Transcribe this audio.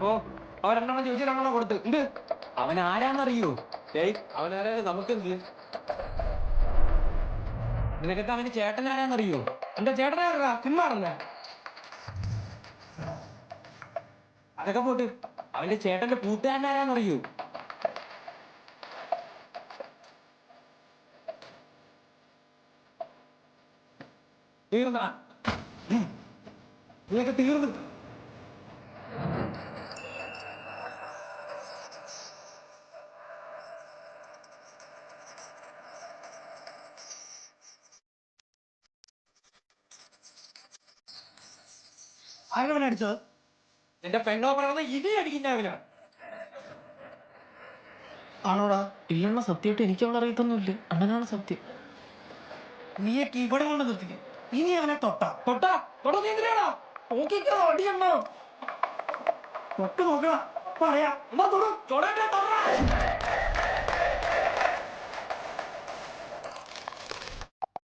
ഓ അവരെണ്ണം ചോദിച്ചു രണ്ടെണ്ണം കൊടുത്ത് എന്ത് അവൻ ആരാന്നറിയോ? അവനാരെ നമുക്കെന്ത്? നിനക്കൊക്കെ അവന് ചേട്ടൻ ആരാന്നറിയോ? എന്റെ ചേട്ടനാ സിനിമാണല്ലേ? അതൊക്കെ പോട്ട് അവന്റെ ചേട്ടന്റെ കൂട്ടുകാരൻ ആരാന്നറിയോ? തീർന്ന നീയൊക്കെ തീർന്നു. ആരവനെ അടിച്ചത്? എന്റെ പെണ്ണോ പറഞ്ഞ ഇനി അടിക്കുന്നവനാ. ആണോടാ? ഇല്ലെന്ന സത്യമായിട്ട് എനിക്ക് അവളെ അറിയത്തൊന്നുമില്ല. അണ്ണനാണ് സത്യം. നീയൊക്കെ ഇവിടെ കൊണ്ട് നിർത്തിക്കും. ഇനി അവനെ തൊട്ടാ നോക്കിക്കോ അടിയണ്ണോ. തൊട്ട് നോക്കണം പറയാ.